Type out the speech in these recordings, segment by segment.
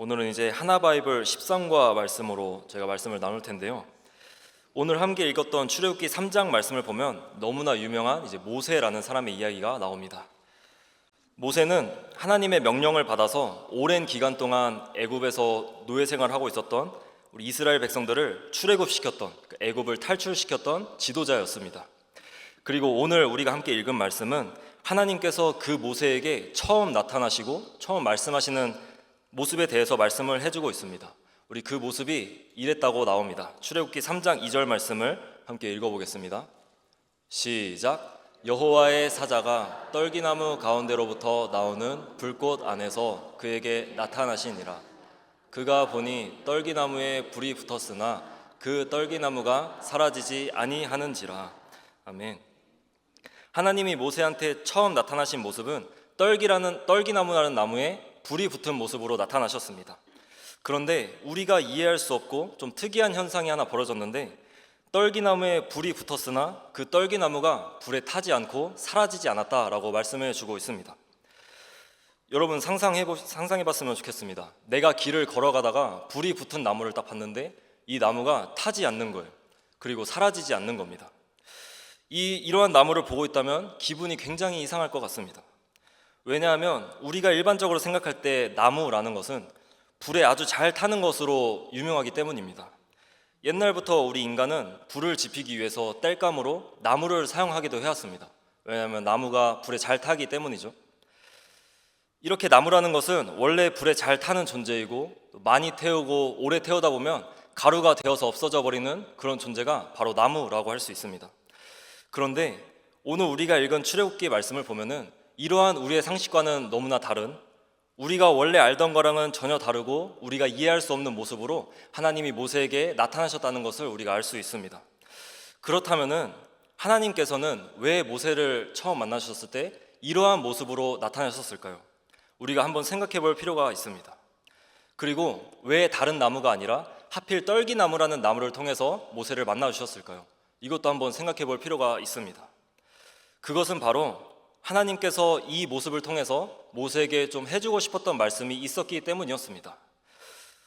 오늘은 이제 하나바이블 13과 말씀으로 제가 말씀을 나눌 텐데요. 오늘 함께 읽었던 출애굽기 3장 말씀을 보면 너무나 유명한 이제 모세라는 사람의 이야기가 나옵니다. 모세는 하나님의 명령을 받아서 오랜 기간 동안 애굽에서 노예 생활을 하고 있었던 우리 이스라엘 백성들을 출애굽시켰던, 애굽을 탈출시켰던 지도자였습니다. 그리고 오늘 우리가 함께 읽은 말씀은 하나님께서 그 모세에게 처음 나타나시고 처음 말씀하시는 모습에 대해서 말씀을 해주고 있습니다. 우리 그 모습이 이랬다고 나옵니다. 출애굽기 3장 2절 말씀을 함께 읽어보겠습니다. 시작. 여호와의 사자가 떨기나무 가운데로부터 나오는 불꽃 안에서 그에게 나타나시니라. 그가 보니 떨기나무에 불이 붙었으나 그 떨기나무가 사라지지 아니하는지라. 아멘. 하나님이 모세한테 처음 나타나신 모습은 떨기나무라는 나무에 불이 붙은 모습으로 나타나셨습니다. 그런데 우리가 이해할 수 없고 좀 특이한 현상이 하나 벌어졌는데, 떨기나무에 불이 붙었으나 그 떨기나무가 불에 타지 않고 사라지지 않았다라고 말씀해 주고 있습니다. 여러분 상상해 봤으면 좋겠습니다. 내가 길을 걸어가다가 불이 붙은 나무를 딱 봤는데 이 나무가 타지 않는 거예요. 그리고 사라지지 않는 겁니다. 이러한 나무를 보고 있다면 기분이 굉장히 이상할 것 같습니다. 왜냐하면 우리가 일반적으로 생각할 때 나무라는 것은 불에 아주 잘 타는 것으로 유명하기 때문입니다. 옛날부터 우리 인간은 불을 지피기 위해서 땔감으로 나무를 사용하기도 해왔습니다. 왜냐하면 나무가 불에 잘 타기 때문이죠. 이렇게 나무라는 것은 원래 불에 잘 타는 존재이고, 많이 태우고 오래 태우다 보면 가루가 되어서 없어져 버리는 그런 존재가 바로 나무라고 할 수 있습니다. 그런데 오늘 우리가 읽은 출애굽기 말씀을 보면은 이러한 우리의 상식과는 너무나 다른, 우리가 원래 알던 거랑은 전혀 다르고 우리가 이해할 수 없는 모습으로 하나님이 모세에게 나타나셨다는 것을 우리가 알 수 있습니다. 그렇다면은 하나님께서는 왜 모세를 처음 만나셨을 때 이러한 모습으로 나타나셨을까요? 우리가 한번 생각해 볼 필요가 있습니다. 그리고 왜 다른 나무가 아니라 하필 떨기나무라는 나무를 통해서 모세를 만나 주셨을까요? 이것도 한번 생각해 볼 필요가 있습니다. 그것은 바로 하나님께서 이 모습을 통해서 모세에게 좀 해주고 싶었던 말씀이 있었기 때문이었습니다.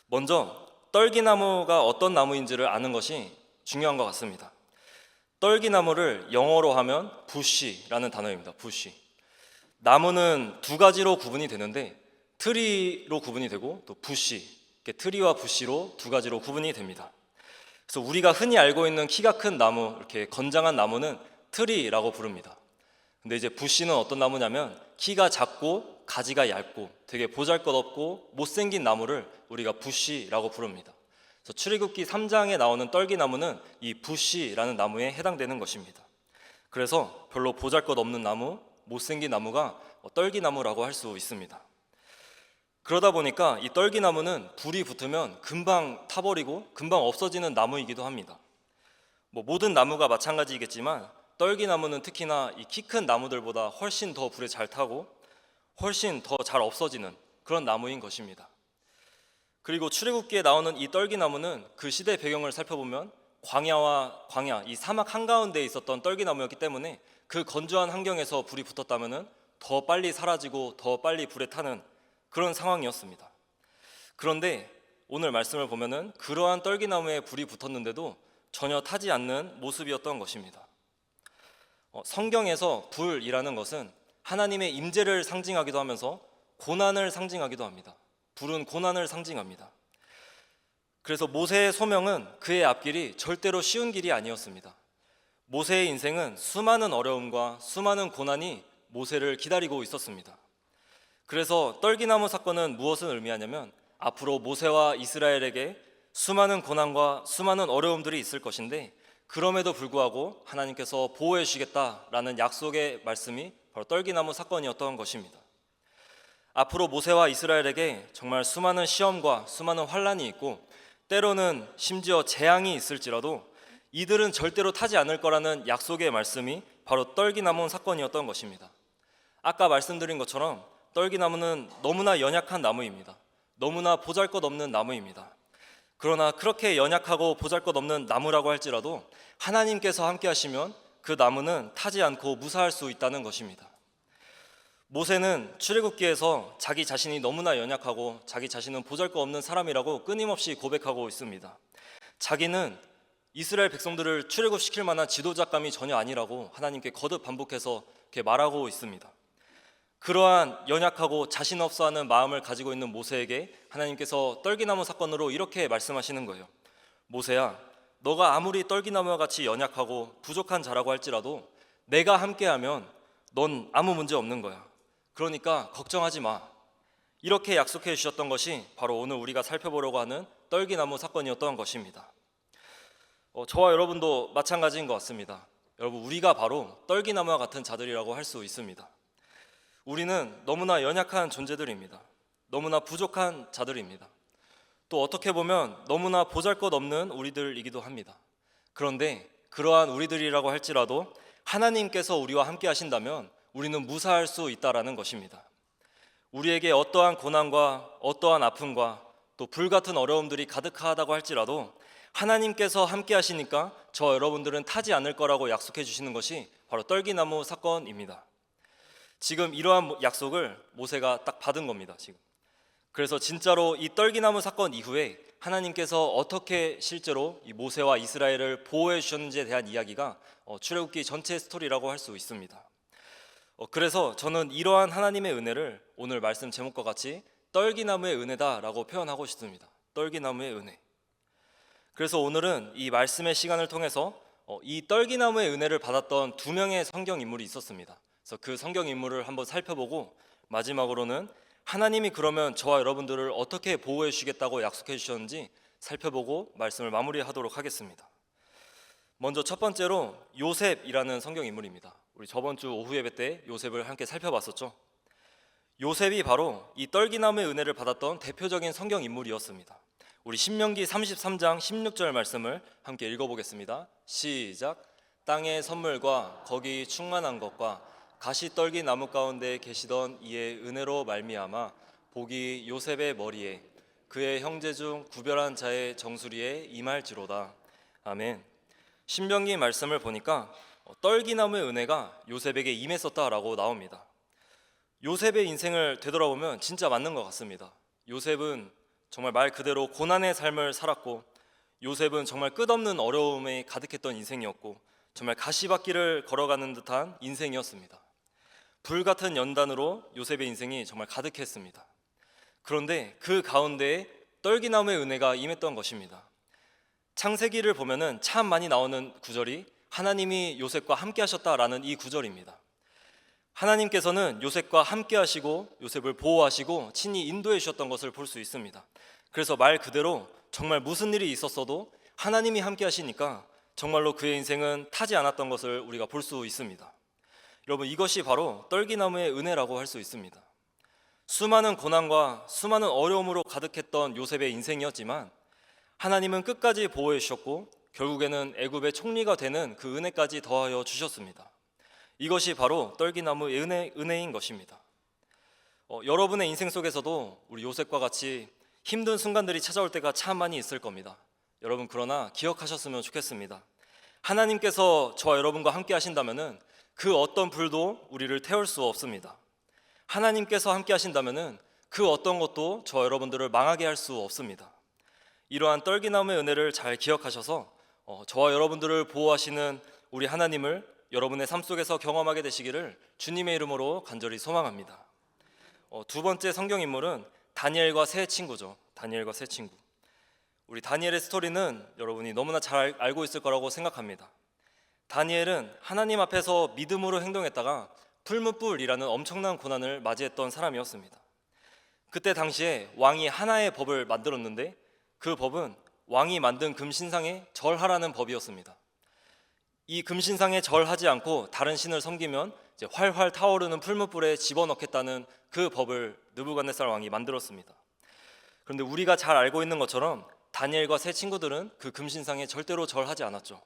먼저 떨기나무가 어떤 나무인지를 아는 것이 중요한 것 같습니다. 떨기나무를 영어로 하면 부시라는 단어입니다. 부시. 나무는 두 가지로 구분이 되는데, 트리로 구분이 되고 또 부시, 트리와 부시로 두 가지로 구분이 됩니다. 그래서 우리가 흔히 알고 있는 키가 큰 나무, 이렇게 건장한 나무는 트리라고 부릅니다. 근데 이제 부시는 어떤 나무냐면 키가 작고 가지가 얇고 되게 보잘것없고 못생긴 나무를 우리가 부시라고 부릅니다. 그래서 출애굽기 3장에 나오는 떨기나무는 이 부시라는 나무에 해당되는 것입니다. 그래서 별로 보잘것없는 나무, 못생긴 나무가 떨기나무라고 할 수 있습니다. 그러다 보니까 이 떨기나무는 불이 붙으면 금방 타버리고 금방 없어지는 나무이기도 합니다. 모든 나무가 마찬가지이겠지만 떨기나무는 특히나 이 키 큰 나무들보다 훨씬 더 불에 잘 타고 훨씬 더 잘 없어지는 그런 나무인 것입니다. 그리고 출애굽기에 나오는 이 떨기나무는 그 시대 배경을 살펴보면 광야, 이 사막 한가운데에 있었던 떨기나무였기 때문에 그 건조한 환경에서 불이 붙었다면 더 빨리 사라지고 더 빨리 불에 타는 그런 상황이었습니다. 그런데 오늘 말씀을 보면은 그러한 떨기나무에 불이 붙었는데도 전혀 타지 않는 모습이었던 것입니다. 성경에서 불이라는 것은 하나님의 임재를 상징하기도 하면서 고난을 상징하기도 합니다. 불은 고난을 상징합니다. 그래서 모세의 소명은 그의 앞길이 절대로 쉬운 길이 아니었습니다. 모세의 인생은 수많은 어려움과 수많은 고난이 모세를 기다리고 있었습니다. 그래서 떨기나무 사건은 무엇을 의미하냐면 앞으로 모세와 이스라엘에게 수많은 고난과 수많은 어려움들이 있을 것인데, 그럼에도 불구하고 하나님께서 보호해 주시겠다라는 약속의 말씀이 바로 떨기나무 사건이었던 것입니다. 앞으로 모세와 이스라엘에게 정말 수많은 시험과 수많은 환난이 있고 때로는 심지어 재앙이 있을지라도 이들은 절대로 타지 않을 거라는 약속의 말씀이 바로 떨기나무 사건이었던 것입니다. 아까 말씀드린 것처럼 떨기나무는 너무나 연약한 나무입니다. 너무나 보잘것없는 나무입니다. 그러나 그렇게 연약하고 보잘것없는 나무라고 할지라도 하나님께서 함께 하시면 그 나무는 타지 않고 무사할 수 있다는 것입니다. 모세는 출애굽기에서 자기 자신이 너무나 연약하고 자기 자신은 보잘것없는 사람이라고 끊임없이 고백하고 있습니다. 자기는 이스라엘 백성들을 출애굽시킬 만한 지도자감이 전혀 아니라고 하나님께 거듭 반복해서 이렇게 말하고 있습니다. 그러한 연약하고 자신 없어하는 마음을 가지고 있는 모세에게 하나님께서 떨기나무 사건으로 이렇게 말씀하시는 거예요. 모세야, 너가 아무리 떨기나무와 같이 연약하고 부족한 자라고 할지라도 내가 함께하면 넌 아무 문제 없는 거야. 그러니까 걱정하지 마. 이렇게 약속해 주셨던 것이 바로 오늘 우리가 살펴보려고 하는 떨기나무 사건이었던 것입니다. 저와 여러분도 마찬가지인 것 같습니다. 여러분, 우리가 바로 떨기나무와 같은 자들이라고 할 수 있습니다. 우리는 너무나 연약한 존재들입니다. 너무나 부족한 자들입니다. 또 어떻게 보면 너무나 보잘것없는 우리들이기도 합니다. 그런데 그러한 우리들이라고 할지라도 하나님께서 우리와 함께 하신다면 우리는 무사할 수 있다라는 것입니다. 우리에게 어떠한 고난과 어떠한 아픔과 또 불같은 어려움들이 가득하다고 할지라도 하나님께서 함께 하시니까 저 여러분들은 타지 않을 거라고 약속해 주시는 것이 바로 떨기나무 사건입니다. 지금 이러한 약속을 모세가 딱 받은 겁니다. 지금. 그래서 진짜로 이 떨기나무 사건 이후에 하나님께서 어떻게 실제로 이 모세와 이스라엘을 보호해 주셨는지에 대한 이야기가 출애굽기 전체 스토리라고 할 수 있습니다. 그래서 저는 이러한 하나님의 은혜를 오늘 말씀 제목과 같이 떨기나무의 은혜다라고 표현하고 싶습니다. 떨기나무의 은혜. 그래서 오늘은 이 말씀의 시간을 통해서 이 떨기나무의 은혜를 받았던 두 명의 성경 인물이 있었습니다. 그래서 그 성경 인물을 한번 살펴보고 마지막으로는 하나님이 그러면 저와 여러분들을 어떻게 보호해 주시겠다고 약속해 주셨는지 살펴보고 말씀을 마무리하도록 하겠습니다. 먼저 첫 번째로 요셉이라는 성경 인물입니다. 우리 저번 주 오후 예배 때 요셉을 함께 살펴봤었죠. 요셉이 바로 이 떨기나무의 은혜를 받았던 대표적인 성경 인물이었습니다. 우리 신명기 33장 16절 말씀을 함께 읽어보겠습니다. 시작. 땅의 선물과 거기 충만한 것과 가시떨기 나무 가운데 계시던 이의 은혜로 말미암아 복이 요셉의 머리에 그의 형제 중 구별한 자의 정수리에 임할지로다. 아멘. 신명기 말씀을 보니까 떨기나무의 은혜가 요셉에게 임했었다라고 나옵니다. 요셉의 인생을 되돌아보면 진짜 맞는 것 같습니다. 요셉은 정말 말 그대로 고난의 삶을 살았고, 요셉은 정말 끝없는 어려움에 가득했던 인생이었고, 정말 가시밭길을 걸어가는 듯한 인생이었습니다. 불같은 연단으로 요셉의 인생이 정말 가득했습니다. 그런데 그 가운데에 떨기나무의 은혜가 임했던 것입니다. 창세기를 보면은 참 많이 나오는 구절이 하나님이 요셉과 함께 하셨다라는 이 구절입니다. 하나님께서는 요셉과 함께 하시고 요셉을 보호하시고 친히 인도해 주셨던 것을 볼 수 있습니다. 그래서 말 그대로 정말 무슨 일이 있었어도 하나님이 함께 하시니까 정말로 그의 인생은 타지 않았던 것을 우리가 볼 수 있습니다. 여러분, 이것이 바로 떨기나무의 은혜라고 할 수 있습니다. 수많은 고난과 수많은 어려움으로 가득했던 요셉의 인생이었지만 하나님은 끝까지 보호해 주셨고 결국에는 애굽의 총리가 되는 그 은혜까지 더하여 주셨습니다. 이것이 바로 떨기나무의 은혜인 것입니다. 여러분의 인생 속에서도 우리 요셉과 같이 힘든 순간들이 찾아올 때가 참 많이 있을 겁니다. 여러분, 그러나 기억하셨으면 좋겠습니다. 하나님께서 저와 여러분과 함께 하신다면은 그 어떤 불도 우리를 태울 수 없습니다. 하나님께서 함께 하신다면은 그 어떤 것도 저와 여러분들을 망하게 할 수 없습니다. 이러한 떨기나무의 은혜를 잘 기억하셔서 저와 여러분들을 보호하시는 우리 하나님을 여러분의 삶 속에서 경험하게 되시기를 주님의 이름으로 간절히 소망합니다. 두 번째 성경 인물은 다니엘과 새 친구죠. 다니엘과 새 친구. 우리 다니엘의 스토리는 여러분이 너무나 잘 알고 있을 거라고 생각합니다. 다니엘은 하나님 앞에서 믿음으로 행동했다가 풀무불이라는 엄청난 고난을 맞이했던 사람이었습니다. 그때 당시에 왕이 하나의 법을 만들었는데 그 법은 왕이 만든 금신상에 절하라는 법이었습니다. 이 금신상에 절하지 않고 다른 신을 섬기면 이제 활활 타오르는 풀무불에 집어넣겠다는 그 법을 느부갓네살 왕이 만들었습니다. 그런데 우리가 잘 알고 있는 것처럼 다니엘과 새 친구들은 그 금신상에 절대로 절하지 않았죠.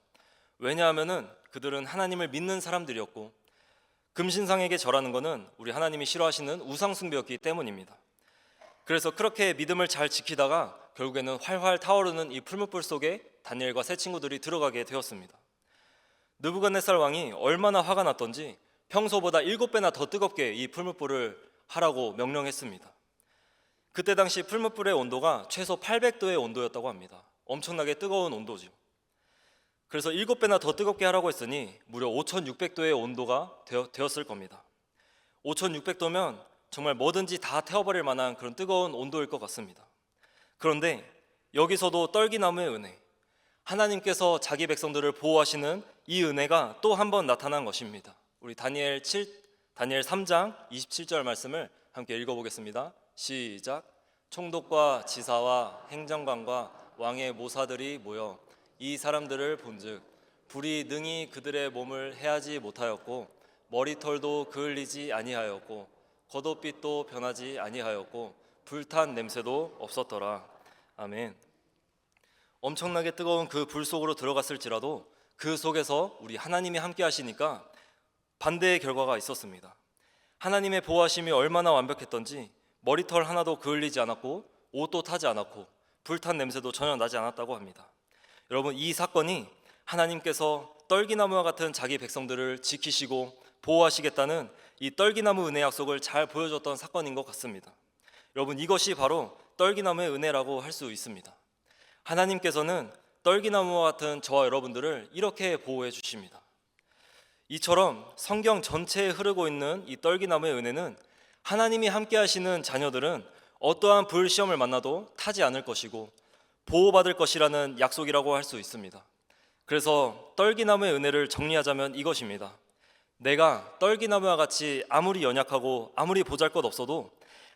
왜냐하면은 그들은 하나님을 믿는 사람들이었고 금신상에게 절하는 것은 우리 하나님이 싫어하시는 우상숭배였기 때문입니다. 그래서 그렇게 믿음을 잘 지키다가 결국에는 활활 타오르는 이 풀무불 속에 다니엘과 새 친구들이 들어가게 되었습니다. 느부갓네살 왕이 얼마나 화가 났던지 평소보다 7배나 더 뜨겁게 이 풀무불을 하라고 명령했습니다. 그때 당시 풀무불의 온도가 최소 800도의 온도였다고 합니다. 엄청나게 뜨거운 온도죠. 그래서 7배나 더 뜨겁게 하라고 했으니 무려 5600도의 온도가 되었을 겁니다. 5600도면 정말 뭐든지 다 태워버릴 만한 그런 뜨거운 온도일 것 같습니다. 그런데 여기서도 떨기나무의 은혜, 하나님께서 자기 백성들을 보호하시는 이 은혜가 또 한 번 나타난 것입니다. 우리 다니엘 3장 27절 말씀을 함께 읽어보겠습니다. 시작. 총독과 지사와 행정관과 왕의 모사들이 모여 이 사람들을 본즉 불이 능히 그들의 몸을 해하지 못하였고 머리털도 그을리지 아니하였고 겉옷빛도 변하지 아니하였고 불탄 냄새도 없었더라. 아멘. 엄청나게 뜨거운 그 불 속으로 들어갔을지라도 그 속에서 우리 하나님이 함께 하시니까 반대의 결과가 있었습니다. 하나님의 보호하심이 얼마나 완벽했던지 머리털 하나도 그을리지 않았고 옷도 타지 않았고 불탄 냄새도 전혀 나지 않았다고 합니다. 여러분, 이 사건이 하나님께서 떨기나무와 같은 자기 백성들을 지키시고 보호하시겠다는 이 떨기나무 은혜 약속을 잘 보여줬던 사건인 것 같습니다. 여러분, 이것이 바로 떨기나무의 은혜라고 할 수 있습니다. 하나님께서는 떨기나무와 같은 저와 여러분들을 이렇게 보호해 주십니다. 이처럼 성경 전체에 흐르고 있는 이 떨기나무의 은혜는 하나님이 함께 하시는 자녀들은 어떠한 불시험을 만나도 타지 않을 것이고 보호받을 것이라는 약속이라고 할 수 있습니다. 그래서 떨기나무의 은혜를 정리하자면 이것입니다. 내가 떨기나무와 같이 아무리 연약하고 아무리 보잘것없어도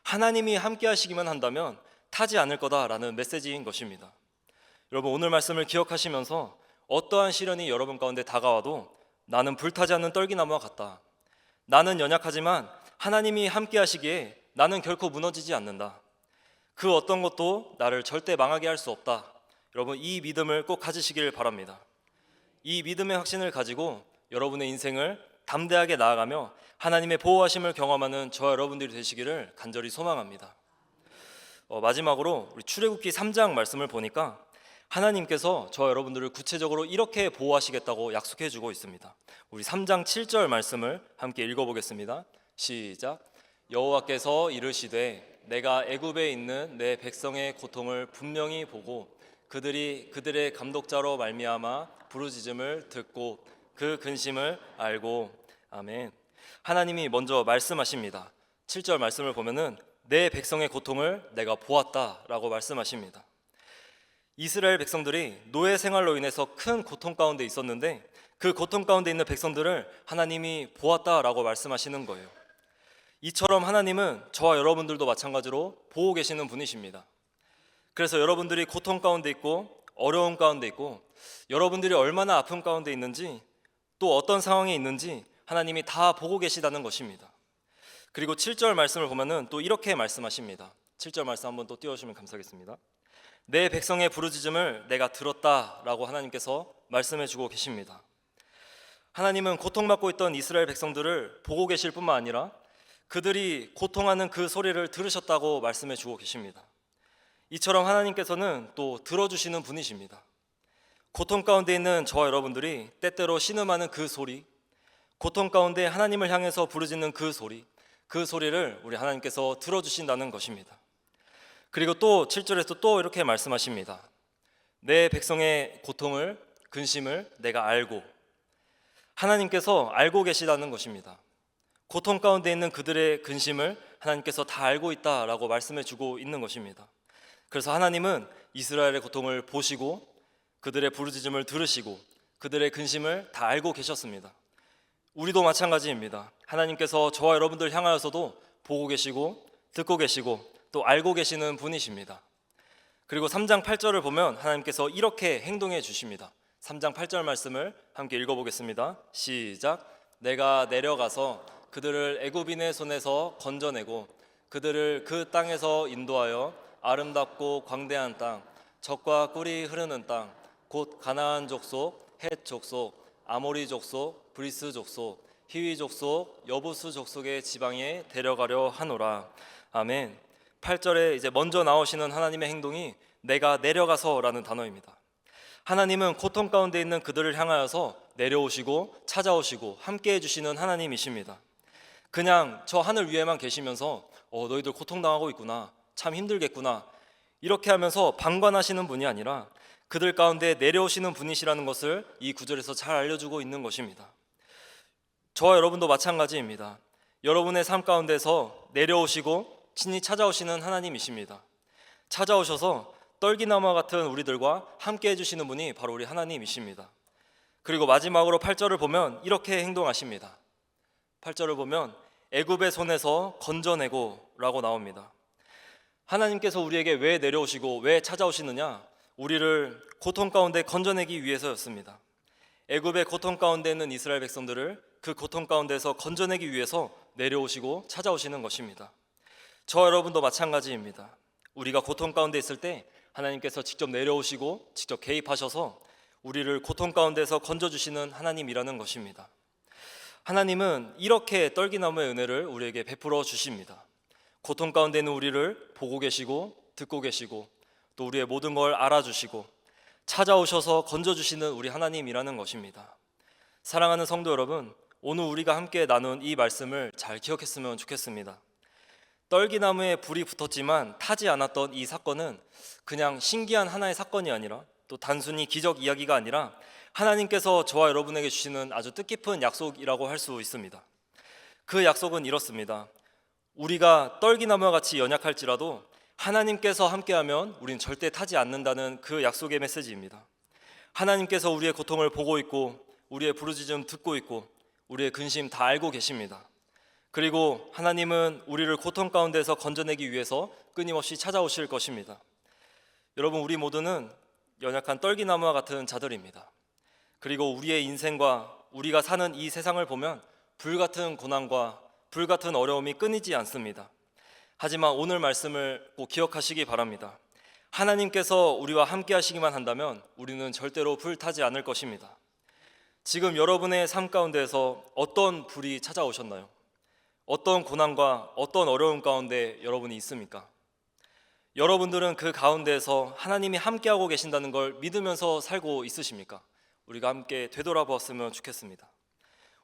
하나님이 함께 하시기만 한다면 타지 않을 거다라는 메시지인 것입니다. 여러분, 오늘 말씀을 기억하시면서 어떠한 시련이 여러분 가운데 다가와도 나는 불타지 않는 떨기나무와 같다. 나는 연약하지만 하나님이 함께 하시기에 나는 결코 무너지지 않는다. 그 어떤 것도 나를 절대 망하게 할 수 없다. 여러분, 이 믿음을 꼭 가지시길 바랍니다. 이 믿음의 확신을 가지고 여러분의 인생을 담대하게 나아가며 하나님의 보호하심을 경험하는 저와 여러분들이 되시기를 간절히 소망합니다. 마지막으로 우리 출애굽기 3장 말씀을 보니까 하나님께서 저와 여러분들을 구체적으로 이렇게 보호하시겠다고 약속해 주고 있습니다. 우리 3장 7절 말씀을 함께 읽어보겠습니다. 시작. 여호와께서 이르시되 내가 애굽에 있는 내 백성의 고통을 분명히 보고 그들의 감독자로 말미암아 부르짖음을 듣고 그 근심을 알고. 아멘. 하나님이 먼저 말씀하십니다. 7절 말씀을 보면은 내 백성의 고통을 내가 보았다라고 말씀하십니다. 이스라엘 백성들이 노예 생활로 인해서 큰 고통 가운데 있었는데 그 고통 가운데 있는 백성들을 하나님이 보았다라고 말씀하시는 거예요. 이처럼 하나님은 저와 여러분들도 마찬가지로 보고 계시는 분이십니다. 그래서 여러분들이 고통 가운데 있고 어려움 가운데 있고 여러분들이 얼마나 아픔 가운데 있는지 또 어떤 상황에 있는지 하나님이 다 보고 계시다는 것입니다. 그리고 7절 말씀을 보면은 또 이렇게 말씀하십니다. 7절 말씀 한번 또 띄워주시면 감사하겠습니다. 내 백성의 부르짖음을 내가 들었다라고 하나님께서 말씀해 주고 계십니다. 하나님은 고통받고 있던 이스라엘 백성들을 보고 계실 뿐만 아니라 그들이 고통하는 그 소리를 들으셨다고 말씀해 주고 계십니다. 이처럼 하나님께서는 또 들어주시는 분이십니다. 고통 가운데 있는 저와 여러분들이 때때로 신음하는 그 소리, 고통 가운데 하나님을 향해서 부르짖는 그 소리를 우리 하나님께서 들어주신다는 것입니다. 그리고 또 7절에서 또 이렇게 말씀하십니다. 내 백성의 고통을, 근심을 내가 알고. 하나님께서 알고 계시다는 것입니다. 고통 가운데 있는 그들의 근심을 하나님께서 다 알고 있다라고 말씀해 주고 있는 것입니다. 그래서 하나님은 이스라엘의 고통을 보시고 그들의 부르짖음을 들으시고 그들의 근심을 다 알고 계셨습니다. 우리도 마찬가지입니다. 하나님께서 저와 여러분들 향하여서도 보고 계시고 듣고 계시고 또 알고 계시는 분이십니다. 그리고 3장 8절을 보면 하나님께서 이렇게 행동해 주십니다. 3장 8절 말씀을 함께 읽어보겠습니다. 시작. 내가 내려가서 그들을 애굽인의 손에서 건져내고 그들을 그 땅에서 인도하여 아름답고 광대한 땅, 젖과 꿀이 흐르는 땅, 곧 가나안 족속, 헷 족속, 아모리 족속, 브리스 족속, 히위 족속, 여부스 족속의 지방에 데려가려 하노라. 아멘. 8절에 이제 먼저 나오시는 하나님의 행동이 내가 내려가서라는 단어입니다. 하나님은 고통 가운데 있는 그들을 향하여서 내려오시고 찾아오시고 함께 해주시는 하나님이십니다. 그냥 저 하늘 위에만 계시면서 너희들 고통당하고 있구나, 참 힘들겠구나, 이렇게 하면서 방관하시는 분이 아니라 그들 가운데 내려오시는 분이시라는 것을 이 구절에서 잘 알려주고 있는 것입니다. 저와 여러분도 마찬가지입니다. 여러분의 삶 가운데서 내려오시고 친히 찾아오시는 하나님이십니다. 찾아오셔서 떨기나무와 같은 우리들과 함께 해주시는 분이 바로 우리 하나님이십니다. 그리고 마지막으로 8절을 보면 이렇게 행동하십니다. 8절을 보면 애굽의 손에서 건져내고 라고 나옵니다. 하나님께서 우리에게 왜 내려오시고 왜 찾아오시느냐? 우리를 고통 가운데 건져내기 위해서였습니다. 애굽의 고통 가운데 있는 이스라엘 백성들을 그 고통 가운데서 건져내기 위해서 내려오시고 찾아오시는 것입니다. 저 여러분도 마찬가지입니다. 우리가 고통 가운데 있을 때 하나님께서 직접 내려오시고 직접 개입하셔서 우리를 고통 가운데서 건져주시는 하나님이라는 것입니다. 하나님은 이렇게 떨기나무의 은혜를 우리에게 베풀어 주십니다. 고통 가운데 있는 우리를 보고 계시고 듣고 계시고 또 우리의 모든 걸 알아주시고 찾아오셔서 건져주시는 우리 하나님이라는 것입니다. 사랑하는 성도 여러분, 오늘 우리가 함께 나눈 이 말씀을 잘 기억했으면 좋겠습니다. 떨기나무에 불이 붙었지만 타지 않았던 이 사건은 그냥 신기한 하나의 사건이 아니라 또 단순히 기적 이야기가 아니라 하나님께서 저와 여러분에게 주시는 아주 뜻깊은 약속이라고 할 수 있습니다. 그 약속은 이렇습니다. 우리가 떨기나무와 같이 연약할지라도 하나님께서 함께하면 우리는 절대 타지 않는다는 그 약속의 메시지입니다. 하나님께서 우리의 고통을 보고 있고 우리의 부르짖음 듣고 있고 우리의 근심 다 알고 계십니다. 그리고 하나님은 우리를 고통 가운데서 건져내기 위해서 끊임없이 찾아오실 것입니다. 여러분, 우리 모두는 연약한 떨기나무와 같은 자들입니다. 그리고 우리의 인생과 우리가 사는 이 세상을 보면 불같은 고난과 불같은 어려움이 끊이지 않습니다. 하지만 오늘 말씀을 꼭 기억하시기 바랍니다. 하나님께서 우리와 함께 하시기만 한다면 우리는 절대로 불타지 않을 것입니다. 지금 여러분의 삶 가운데에서 어떤 불이 찾아오셨나요? 어떤 고난과 어떤 어려움 가운데 여러분이 있습니까? 여러분들은 그 가운데에서 하나님이 함께하고 계신다는 걸 믿으면서 살고 있으십니까? 우리가 함께 되돌아보았으면 좋겠습니다.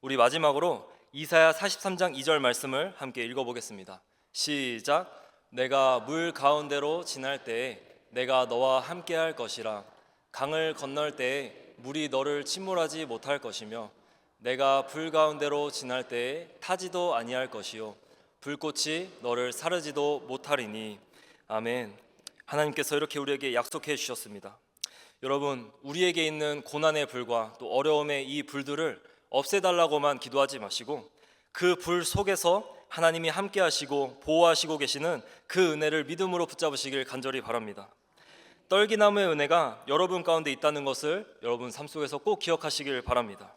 우리 마지막으로 이사야 43장 2절 말씀을 함께 읽어보겠습니다. 시작. 내가 물 가운데로 지날 때에 내가 너와 함께할 것이라. 강을 건널 때에 물이 너를 침몰하지 못할 것이며 내가 불 가운데로 지날 때에 타지도 아니할 것이요 불꽃이 너를 사르지도 못하리니. 아멘. 하나님께서 이렇게 우리에게 약속해 주셨습니다. 여러분, 우리에게 있는 고난의 불과 또 어려움의 이 불들을 없애달라고만 기도하지 마시고 그 불 속에서 하나님이 함께 하시고 보호하시고 계시는 그 은혜를 믿음으로 붙잡으시길 간절히 바랍니다. 떨기나무의 은혜가 여러분 가운데 있다는 것을 여러분 삶 속에서 꼭 기억하시길 바랍니다.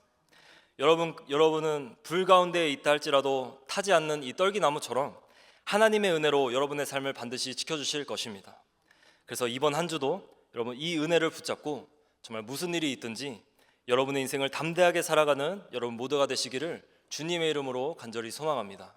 여러분은 불 가운데 있다 할지라도 타지 않는 이 떨기나무처럼 하나님의 은혜로 여러분의 삶을 반드시 지켜주실 것입니다. 그래서 이번 한 주도 여러분 이 은혜를 붙잡고 정말 무슨 일이 있든지 여러분의 인생을 담대하게 살아가는 여러분 모두가 되시기를 주님의 이름으로 간절히 소망합니다.